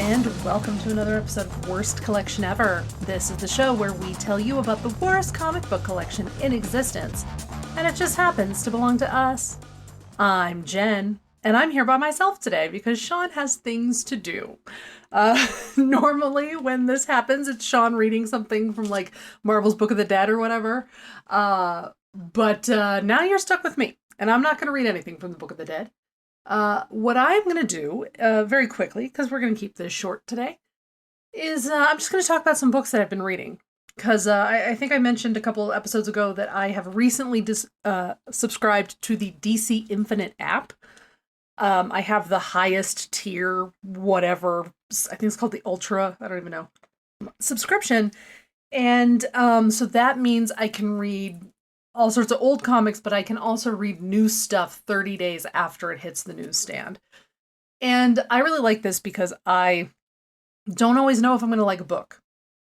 and welcome to another episode of Worst Collection Ever. This is the show where we tell you about the worst comic book collection in existence, and it just happens to belong to us. I'm Jen, and I'm here by myself today because Shawn has things to do. Normally when this happens, it's Shawn reading something from like Marvel's Book of the Dead or whatever, but now you're stuck with me, and I'm not going to read anything from the Book of the Dead. What I'm going to do, very quickly, because we're going to keep this short today, is I'm just going to talk about some books that I've been reading. Because I think I mentioned a couple episodes ago that I have recently subscribed to the DC Infinite app. I have the highest tier, whatever, I think it's called the Ultra, I don't even know, subscription. And so that means I can read all sorts of old comics, but I can also read new stuff 30 days after it hits the newsstand. And I really like this because I don't always know if I'm going to like a book.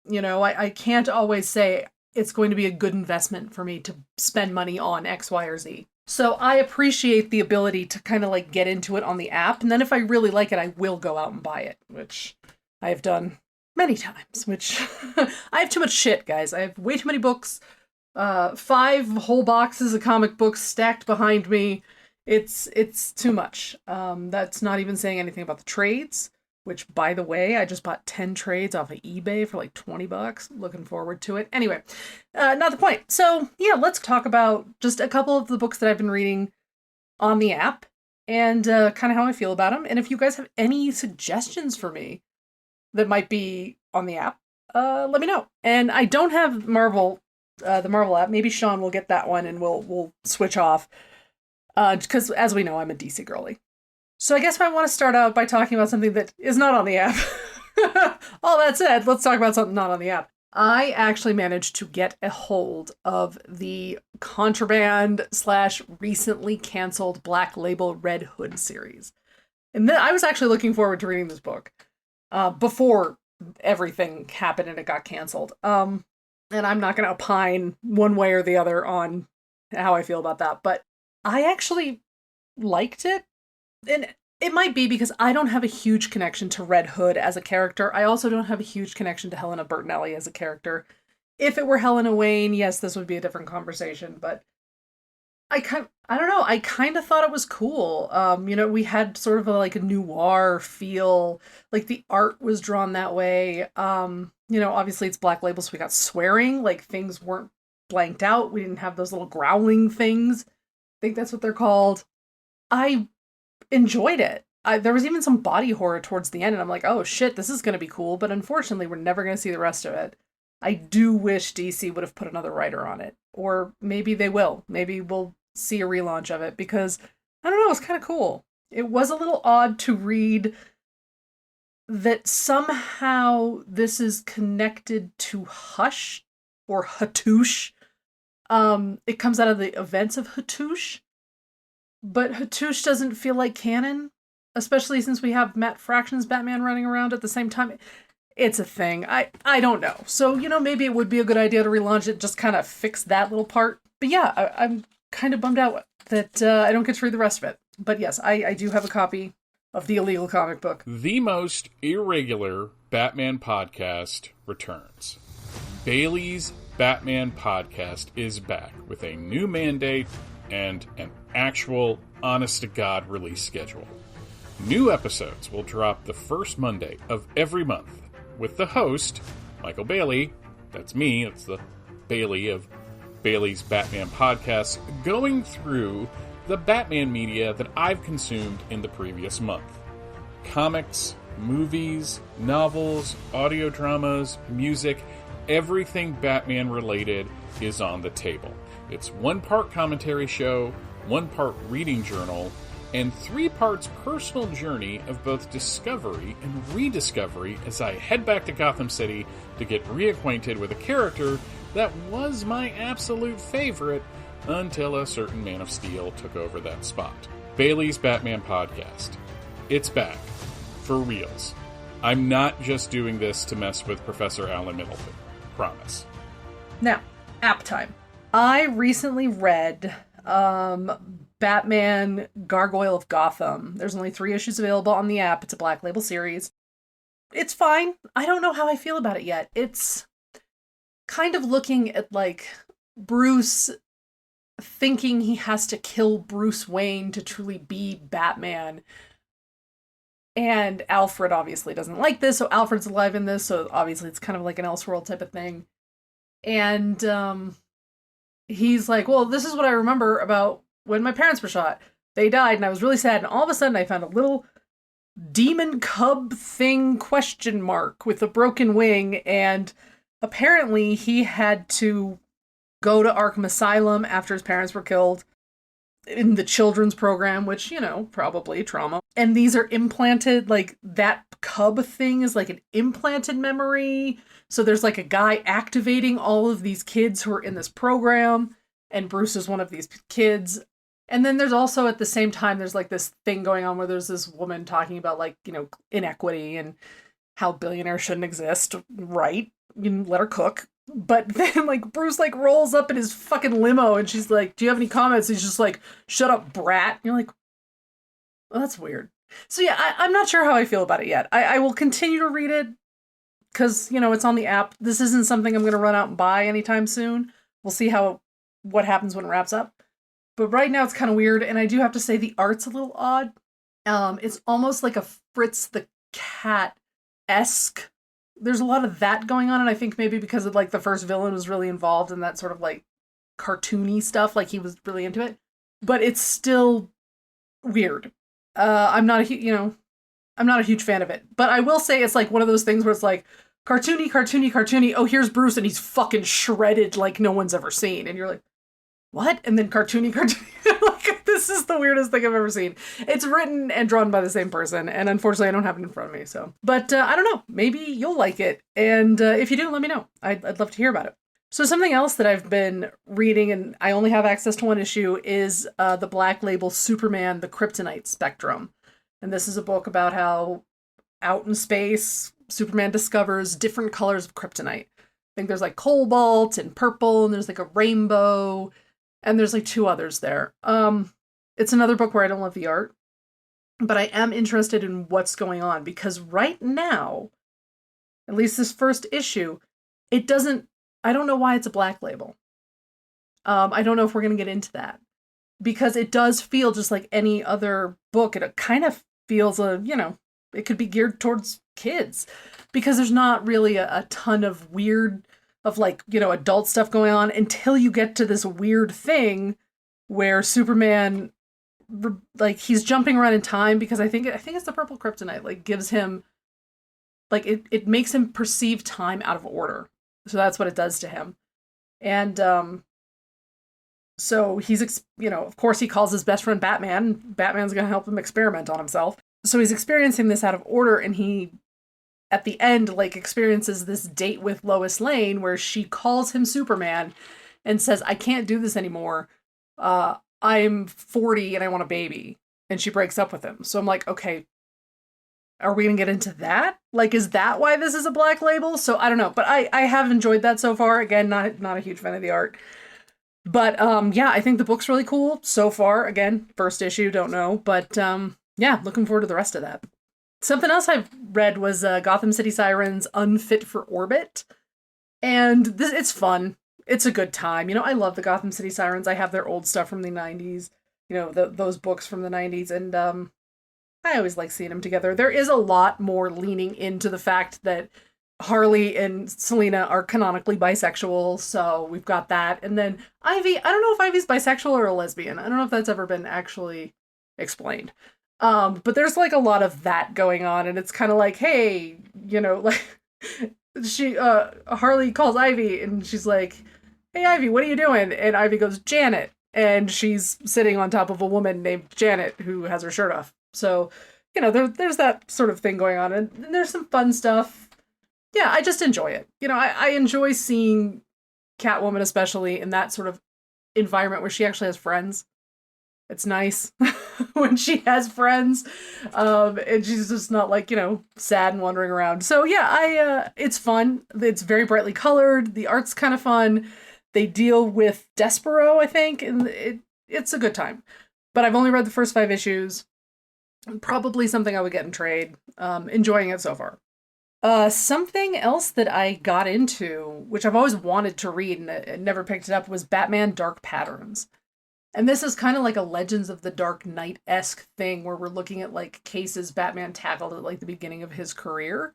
You know, I can't always say it's going to be a good investment for me to spend money on X, Y, or Z. So I appreciate the ability to kind of like get into it on the app. And then if I really like it, I will go out and buy it, which I have done many times, which I have too much shit, guys. I have way too many books. 5 whole boxes of comic books stacked behind me. It's too much. That's not even saying anything about the trades, which, by the way, I just bought 10 trades off of eBay for like $20. Looking forward to it. Anyway, not the point. So yeah, let's talk about just a couple of the books that I've been reading on the app and kind of how I feel about them. And if you guys have any suggestions for me that might be on the app, let me know. And I don't have the Marvel app. Maybe Shawn will get that one and we'll switch off. Because as we know, I'm a DC girly. So I guess I want to start out by talking about something that is not on the app. All that said, let's talk about something not on the app. I actually managed to get a hold of the contraband / recently canceled Black Label Red Hood series. And I was actually looking forward to reading this book before everything happened and it got canceled. And I'm not going to opine one way or the other on how I feel about that. But I actually liked it. And it might be because I don't have a huge connection to Red Hood as a character. I also don't have a huge connection to Helena Bertinelli as a character. If it were Helena Wayne, yes, this would be a different conversation. But I don't know. I kind of thought it was cool. You know, we had sort of a noir feel. Like the art was drawn that way. You know, obviously it's Black Label, so we got swearing. Like things weren't blanked out. We didn't have those little growling things. I think that's what they're called. I enjoyed it. There was even some body horror towards the end, and I'm like, oh shit, this is going to be cool. But unfortunately, we're never going to see the rest of it. I do wish DC would have put another writer on it. Or maybe they will. Maybe we'll see a relaunch of it because, I don't know, it's kind of cool. It was a little odd to read that somehow this is connected to Hush or Hattush. It comes out of the events of Hattush, but Hattush doesn't feel like canon, especially since we have Matt Fraction's Batman running around at the same time. It's a thing. I don't know. So, you know, maybe it would be a good idea to relaunch it, just kind of fix that little part. But yeah, I'm kind of bummed out that I don't get to read the rest of it. But yes, I do have a copy of the illegal comic book. The most irregular Batman podcast returns. Bailey's Batman podcast is back with a new mandate and an actual, honest-to-God release schedule. New episodes will drop the first Monday of every month, with the host, Michael Bailey, that's me, that's the Bailey of Bailey's Batman podcast, going through the Batman media that I've consumed in the previous month. Comics, movies, novels, audio dramas, music, everything Batman related is on the table. It's 1 part commentary show, 1 part reading journal, and 3 parts personal journey of both discovery and rediscovery as I head back to Gotham City to get reacquainted with a character that was my absolute favorite until a certain Man of Steel took over that spot. Bailey's Batman Podcast. It's back. For reals. I'm not just doing this to mess with Professor Alan Middleton. Promise. Now, app time. I recently read Batman Gargoyle of Gotham. There's only 3 issues available on the app. It's a Black Label series. It's fine. I don't know how I feel about it yet. It's kind of looking at, like, Bruce thinking he has to kill Bruce Wayne to truly be Batman. And Alfred obviously doesn't like this, so Alfred's alive in this, so obviously it's kind of like an Elseworld type of thing. And he's like, well, this is what I remember about when my parents were shot. They died, and I was really sad, and all of a sudden I found a little demon cub thing question mark with a broken wing, and apparently he had to go to Arkham Asylum after his parents were killed in the children's program, which, you know, probably trauma. And these are implanted, like, that cub thing is like an implanted memory. So there's like a guy activating all of these kids who are in this program, and Bruce is one of these kids. And then there's also, at the same time, there's like this thing going on where there's this woman talking about, like, you know, inequity and how billionaires shouldn't exist, right? You can let her cook. But then, like, Bruce, like, rolls up in his fucking limo, and she's like, do you have any comments? He's just like, shut up, brat. And you're like, well, that's weird. So yeah, I'm not sure how I feel about it yet. I will continue to read it, because, you know, it's on the app. This isn't something I'm going to run out and buy anytime soon. We'll see what happens when it wraps up. But right now it's kind of weird, and I do have to say the art's a little odd. It's almost like a Fritz the Cat-esque. There's a lot of that going on, and I think maybe because of, like, the first villain was really involved in that sort of, like, cartoony stuff, like, he was really into it. But it's still weird. I'm not a huge fan of it. But I will say it's like one of those things where it's like, cartoony, oh, here's Bruce, and he's fucking shredded like no one's ever seen. And you're like, what? And then cartoony, like, this is the weirdest thing I've ever seen. It's written and drawn by the same person, and unfortunately I don't have it in front of me, so. But I don't know, maybe you'll like it, and if you do, let me know. I'd love to hear about it. So something else that I've been reading, and I only have access to one issue, is the Black Label Superman, the Kryptonite Spectrum. And this is a book about how out in space, Superman discovers different colors of kryptonite. I think there's like cobalt and purple, and there's like a rainbow, and there's like two others there. It's another book where I don't love the art, but I am interested in what's going on, because right now, at least this first issue, I don't know why it's a Black Label. I don't know if we're going to get into that, because it does feel just like any other book. It kind of feels it could be geared towards kids, because there's not really a ton of weird, of, like, you know, adult stuff going on until you get to this weird thing where Superman, like, he's jumping around in time, because I think it's the purple kryptonite, like, gives him, like, it makes him perceive time out of order. So that's what it does to him. And so he's, of course he calls his best friend Batman. Batman's going to help him experiment on himself. So he's experiencing this out of order, and he, at the end, like, experiences this date with Lois Lane where she calls him Superman and says, I can't do this anymore. I'm 40 and I want a baby. And she breaks up with him. So I'm like, okay, are we going to get into that? Like, is that why this is a Black Label? So I don't know, but I have enjoyed that so far. Again, not a huge fan of the art. But yeah, I think the book's really cool so far. Again, first issue, don't know. But yeah, looking forward to the rest of that. Something else I've read was Gotham City Sirens Unfit for Orbit. And it's fun. It's a good time. You know, I love the Gotham City Sirens. I have their old stuff from the 90s. You know, those books from the 90s. And I always like seeing them together. There is a lot more leaning into the fact that Harley and Selina are canonically bisexual, so we've got that. And then Ivy, I don't know if Ivy's bisexual or a lesbian. I don't know if that's ever been actually explained. But there's, like, a lot of that going on, and it's kind of like, hey, you know, like, Harley calls Ivy, and she's like, hey, Ivy, what are you doing? And Ivy goes, Janet. And she's sitting on top of a woman named Janet who has her shirt off. So, you know, there's that sort of thing going on, and there's some fun stuff. Yeah, I just enjoy it. You know, I enjoy seeing Catwoman, especially in that sort of environment where she actually has friends. It's nice when she has friends, and she's just not, like, you know, sad and wandering around. So yeah, it's fun. It's very brightly colored. The art's kind of fun. They deal with Despero, I think, and it's a good time. But I've only read the first 5 issues. Probably something I would get in trade. Enjoying it so far. Something else that I got into, which I've always wanted to read and I never picked it up, was Batman Dark Patterns. And this is kind of like a Legends of the Dark Knight-esque thing where we're looking at like cases Batman tackled at like the beginning of his career.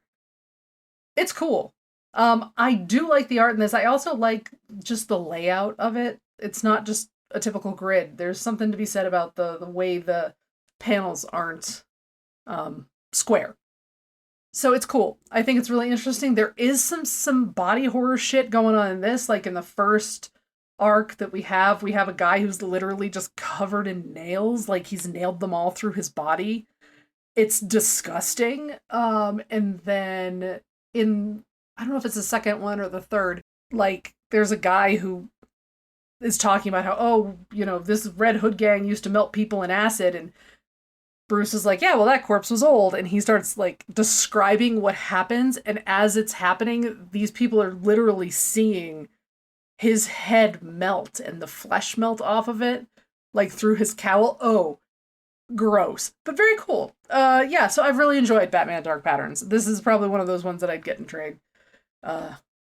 It's cool. I do like the art in this. I also like just the layout of it. It's not just a typical grid. There's something to be said about the way the panels aren't square. So it's cool. I think it's really interesting. There is some body horror shit going on in this. Like in the first arc that we have a guy who's literally just covered in nails. Like he's nailed them all through his body. It's disgusting. And then in, I don't know if it's the second one or the third, like there's a guy who is talking about how, oh, you know, this Red Hood gang used to melt people in acid, and Bruce is like, yeah, well, that corpse was old. And he starts like describing what happens. And as it's happening, these people are literally seeing his head melt and the flesh melt off of it, like through his cowl. Oh, gross, but very cool. Yeah, so I've really enjoyed Batman Dark Patterns. This is probably one of those ones that I'd get in trade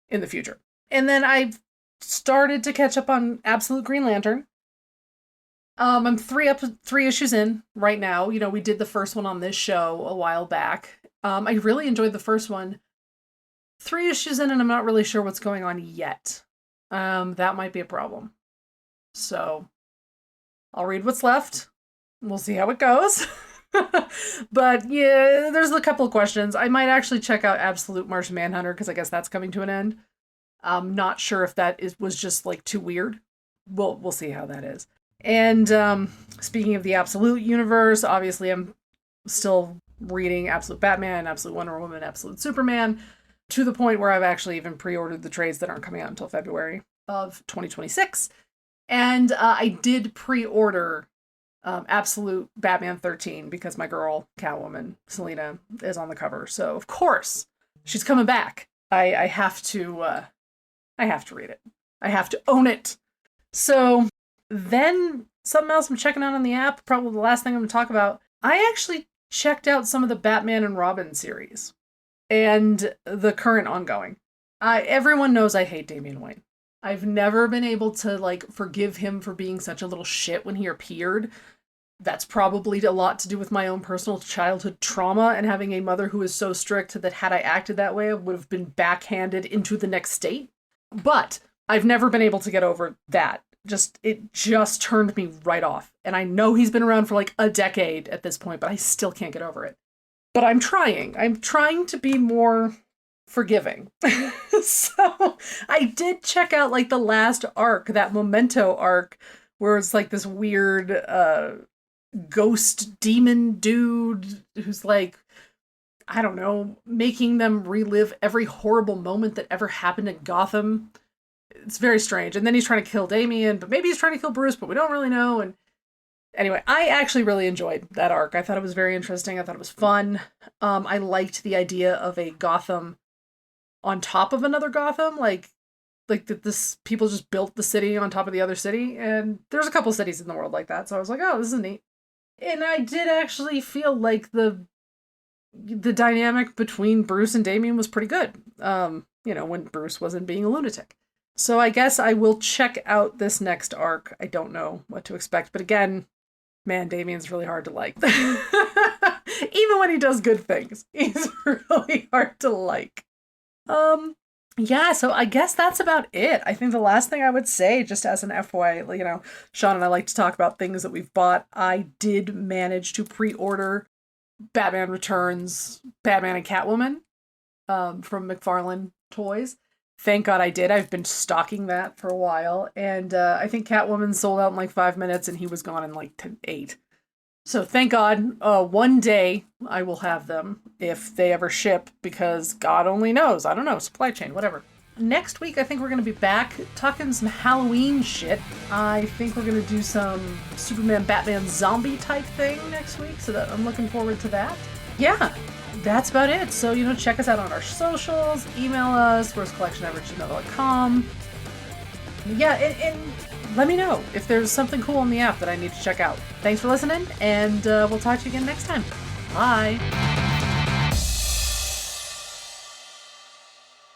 in the future. And then I've started to catch up on Absolute Green Lantern. I'm three issues in right now. You know, we did the first one on this show a while back. I really enjoyed the first one. 3 issues in, and I'm not really sure what's going on yet. That might be a problem. So I'll read what's left. We'll see how it goes. But yeah, there's a couple of questions. I might actually check out Absolute Martian Manhunter because I guess that's coming to an end. I'm not sure if that was just like too weird. We'll see how that is. And speaking of the Absolute universe, obviously I'm still reading Absolute Batman, Absolute Wonder Woman, Absolute Superman, to the point where I've actually even pre-ordered the trades that aren't coming out until February of 2026. And I did pre-order Absolute Batman 13 because my girl, Catwoman, Selena, is on the cover. So, of course, she's coming back. I have to read it. I have to own it. So then something else I'm checking out on the app, probably the last thing I'm going to talk about. I actually checked out some of the Batman and Robin series and the current ongoing. Everyone knows I hate Damian Wayne. I've never been able to like forgive him for being such a little shit when he appeared. That's probably a lot to do with my own personal childhood trauma and having a mother who is so strict that had I acted that way, I would have been backhanded into the next state. But I've never been able to get over that. It just turned me right off. And I know he's been around for like a decade at this point, but I still can't get over it. But I'm trying. I'm trying to be more forgiving. So I did check out like the last arc, that Memento arc, where it's like this weird ghost demon dude who's like, I don't know, making them relive every horrible moment that ever happened in Gotham. It's very strange. And then he's trying to kill Damian, but maybe he's trying to kill Bruce, but we don't really know. And anyway, I actually really enjoyed that arc. I thought it was very interesting. I thought it was fun. I liked the idea of a Gotham on top of another Gotham, like that this people just built the city on top of the other city, and there's a couple cities in the world like that. So I was like, oh, this is neat. And I did actually feel like the dynamic between Bruce and Damian was pretty good. You know, when Bruce wasn't being a lunatic. So I guess I will check out this next arc. I don't know what to expect, but again, man, Damian's really hard to like. Even when he does good things, he's really hard to like. Yeah, so I guess that's about it. I think the last thing I would say, just as an FYI, you know, Shawn and I like to talk about things that we've bought. I did manage to pre-order Batman Returns, Batman and Catwoman, from McFarlane Toys. Thank God I did. I've been stalking that for a while. And I think Catwoman sold out in like 5 minutes and he was gone in like 8. So thank God, one day I will have them if they ever ship, because God only knows. I don't know, supply chain, whatever. Next week, I think we're going to be back talking some Halloween shit. I think we're going to do some Superman, Batman, zombie type thing next week, so that I'm looking forward to that. Yeah, that's about it. So, you know, check us out on our socials, email us, worstcollectionever@gmail.com. Yeah, and let me know if there's something cool in the app that I need to check out. Thanks for listening, and we'll talk to you again next time. Bye!